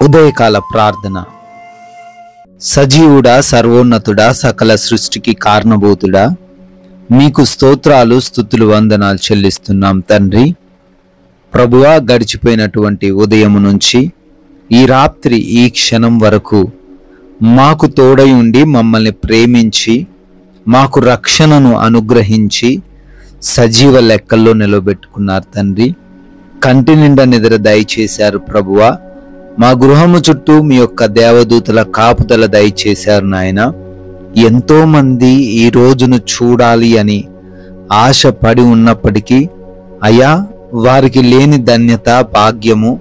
ఉదయకాల ప్రార్థన. సజీవుడా, సర్వోన్నతుడా, సకల సృష్టికి కారణభూతుడా, మీకు స్తోత్రాలు, స్తుతులు, వందనాలు చెల్లిస్తున్నాం తండ్రి. ప్రభువా, గడిచిపోయినటువంటి ఉదయం నుంచి ఈ రాత్రి ఈ క్షణం వరకు మాకు తోడై ఉండి మమ్మల్ని ప్రేమించి మాకు రక్షణను అనుగ్రహించి సజీవ లెక్కల్లో నిలబెట్టుకున్నారు తండ్రి. కంటి నిండా నిద్ర దయచేశారు ప్రభువా. మా గృహము చుట్టూ మీ యొక్క దేవదూతల కాపుదల దయచేశారు నాయన. ఎంతో మంది ఈ రోజును చూడాలి అని ఆశపడి ఉన్నప్పటికీ అయ్యా, వారికి లేని ధన్యత, భాగ్యము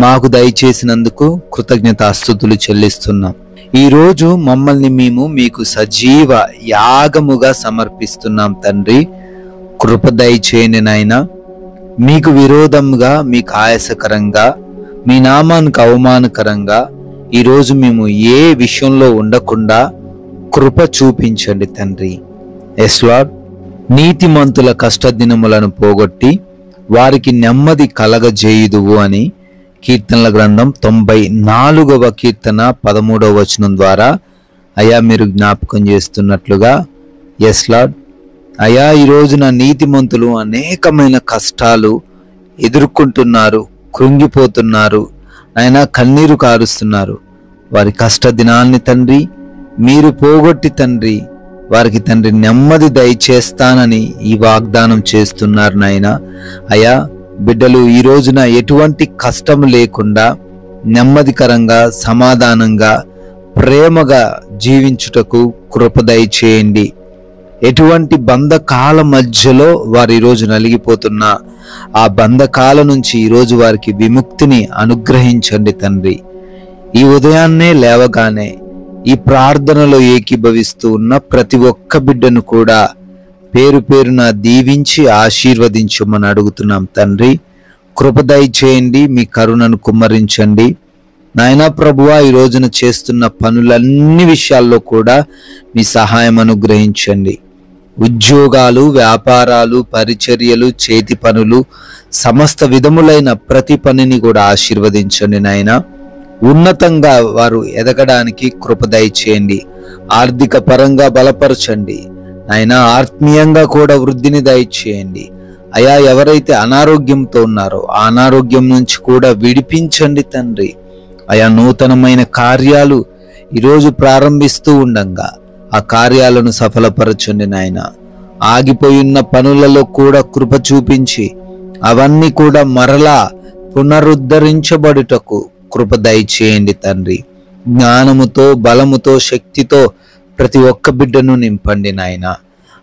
మాకు దయచేసినందుకు కృతజ్ఞతాస్తుతులు చెల్లిస్తున్నాం. ఈరోజు మమ్మల్ని మేము మీకు సజీవ యాగముగా సమర్పిస్తున్నాం తండ్రి. కృప దయచేయండి నాయన. మీకు విరోధంగా, మీకు ఆయాసకరంగా, మీ నామానికి అవమానకరంగా ఈరోజు మేము ఏ విషయంలో ఉండకుండా కృప చూపించండి తండ్రి. Yes Lord. నీతిమంతుల కష్టదినములను పోగొట్టి వారికి నెమ్మది కలగజేయుదువు అని కీర్తనల గ్రంథం 94వ కీర్తన 13వ వచనం ద్వారా అయ్యా మీరు జ్ఞాపకం చేస్తున్నట్లుగా, ఎస్ లార్డ్ అయ్యా, ఈ రోజున నీతిమంతులు అనేకమైన కష్టాలు ఎదుర్కొంటున్నారు, కృంగిపోతున్నారు, ఆయన కన్నీరు కారుస్తున్నారు. వారి కష్ట దినాల్ని తండ్రి మీరు పోగొట్టి తండ్రి వారికి తండ్రి నెమ్మది దయచేస్తానని ఈ వాగ్దానం చేస్తున్నారు నాయన. అయ్యా, బిడ్డలు ఈ రోజున ఎటువంటి కష్టం లేకుండా నెమ్మదికరంగా, సమాధానంగా, ప్రేమగా జీవించుటకు కృప దయచేయండి. ఎటువంటి బంధకాల మధ్యలో వారు ఈరోజు నలిగిపోతున్నా ఆ బంధకాల నుంచి ఈరోజు వారికి విముక్తిని అనుగ్రహించండి తండ్రి. ఈ ఉదయాన్నే లేవగానే ఈ ప్రార్థనలో ఏకీభవిస్తూ ఉన్న ప్రతి ఒక్క బిడ్డను కూడా పేరు పేరున దీవించి ఆశీర్వదించమని అడుగుతున్నాం తండ్రి. కృప దయచేయండి, మీ కరుణను కుమ్మరించండి నాయనా. ప్రభువా, ఈ రోజున చేస్తున్న పనులన్ని విషయాల్లో కూడా మీ సహాయం అనుగ్రహించండి. ఉద్యోగాలు, వ్యాపారాలు, పరిచర్యలు, చేతి పనులు, సమస్త విధములైన ప్రతి పనిని కూడా ఆశీర్వదించండి నాయనా. ఉన్నతంగా వారు ఎదగడానికి కృప దయచేయండి. ఆర్థిక పరంగా బలపరచండి నాయనా. ఆత్మీయంగా కూడా వృద్ధిని దయచేయండి అయా. ఎవరైతే అనారోగ్యంతో ఉన్నారో ఆ అనారోగ్యం నుంచి కూడా విడిపించండి తండ్రి. అయా, నూతనమైన కార్యాలు ఈరోజు ప్రారంభిస్తూ ఉండంగా ఆ కార్యాలను సఫలపరచండి నాయన. ఆగిపోయిన పనులలో కూడా కృప చూపించి అవన్నీ కూడా మరలా పునరుద్ధరించబడుటకు కృప దయచేయండి తండ్రి. జ్ఞానముతో, బలముతో, శక్తితో ప్రతి ఒక్క బిడ్డను నింపండి నాయన.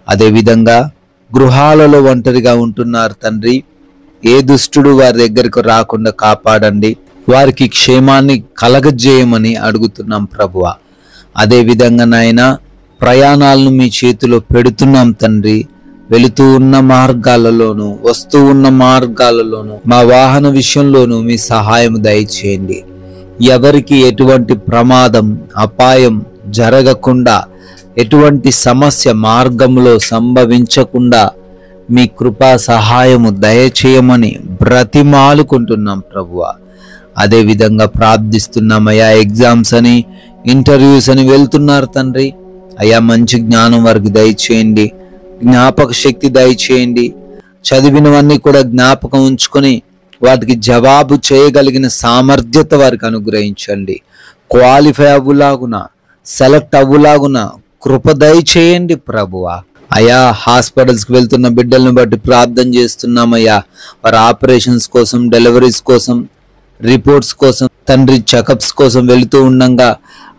అదేవిధంగా గృహాలలో ఒంటరిగా ఉంటున్నారు తండ్రి. ఏ దుష్టుడు వారి దగ్గరకు రాకుండా కాపాడండి. వారికి క్షేమాన్ని కలగజేయమని అడుగుతున్నాం ప్రభువా. అదేవిధంగా నాయన, ప్రయాణాలను మీ చేతిలో పెడుతున్నాం తండ్రి. వెళుతూ ఉన్న మార్గాలలోను, వస్తూ ఉన్న మార్గాలలోను, మా వాహన విషయంలోనూ మీ సహాయం దయచేయండి. ఎవరికి ఎటువంటి ప్రమాదం, అపాయం జరగకుండా, ఎటువంటి సమస్య మార్గంలో సంభవించకుండా మీ కృపా సహాయము దయచేయమని బ్రతిమాలుకుంటున్నాం ప్రభువా. అదేవిధంగా ప్రార్థిస్తున్నామయ్యా. ఎగ్జామ్స్ అని, ఇంటర్వ్యూస్ అని వెళ్తున్నారు తండ్రి. అయ్యా, మంచి జ్ఞానం వారికి దయచేయండి, జ్ఞాపక శక్తి దయచేయండి. చదివినవన్నీ కూడా జ్ఞాపకం ఉంచుకొని వాటికి జవాబు చేయగలిగిన సామర్థ్యత వారికి అనుగ్రహించండి. క్వాలిఫై అవ్వులాగున, సెలెక్ట్ అవ్వులాగున కృప దయచేయండి ప్రభువా. అయ్యా, హాస్పిటల్స్కి వెళ్తున్న బిడ్డలను బట్టి ప్రార్థన చేస్తున్నామయ్యా. వారి ఆపరేషన్స్ కోసం, డెలివరీస్ కోసం, రిపోర్ట్స్ కోసం తండ్రి, చెకప్స్ కోసం వెళుతూ ఉండంగా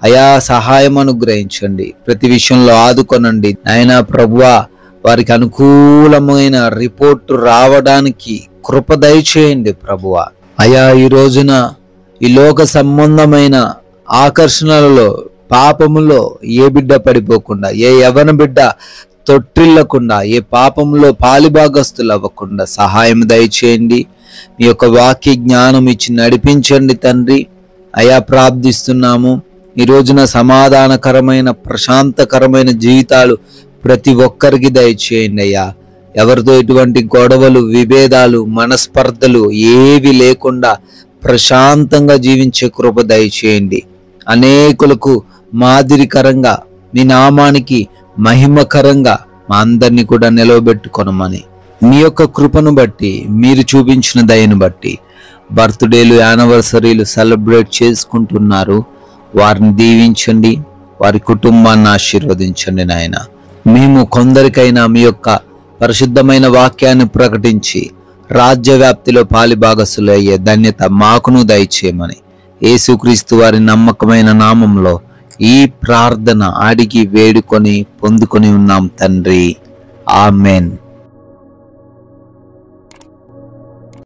అయా సహాయం అనుగ్రహించండి. ప్రతి విషయంలో ఆదుకొనండి నాయనా. ప్రభువా, వారికి అనుకూలమైన రిపోర్టు రావడానికి కృప దయచేయండి ప్రభువా. అయా, ఈ రోజున ఈ లోక సంబంధమైన ఆకర్షణలలో, పాపములో ఏ బిడ్డ పడిపోకుండా, ఏ యవన బిడ్డ తొట్టిల్లకుండా, ఏ పాపంలో పాలిభాగస్తులు అవ్వకుండా సహాయం దయచేయండి. మీ యొక్క వాక్య జ్ఞానం ఇచ్చి నడిపించండి తండ్రి. అయా, ప్రార్థిస్తున్నాము. ఈ రోజున సమాధానకరమైన, ప్రశాంతకరమైన జీవితాలు ప్రతి ఒక్కరికి దయచేయండి అయ్యా. ఎవరితో ఎటువంటి గొడవలు, విభేదాలు, మనస్పర్ధలు ఏవి లేకుండా ప్రశాంతంగా జీవించే కృప దయచేయండి. అనేకులకు మాదిరికరంగా మీ నామానికి మహిమకరంగా మా అందరినీ కూడా నిలవబెట్టుకొనమని, మీ యొక్క కృపను బట్టి, మీరు చూపించిన దయను బట్టి బర్త్డేలు, యానివర్సరీలు సెలబ్రేట్ చేసుకుంటున్నారు. వారిని దీవించండి, వారి కుటుంబాన్ని ఆశీర్వదించండి నాయన. మేము కొందరికైనా మీ యొక్క పరిశుద్ధమైన వాక్యాన్ని ప్రకటించి రాజ్య వ్యాప్తిలో పాలిభాగస్సులు అయ్యే ధన్యత మాకును దయచేయమని యేసుక్రీస్తు వారి నమ్మకమైన నామంలో ఈ ప్రార్థన అడిగి వేడుకొని పొందుకొని ఉన్నాం తండ్రి. ఆమెన్.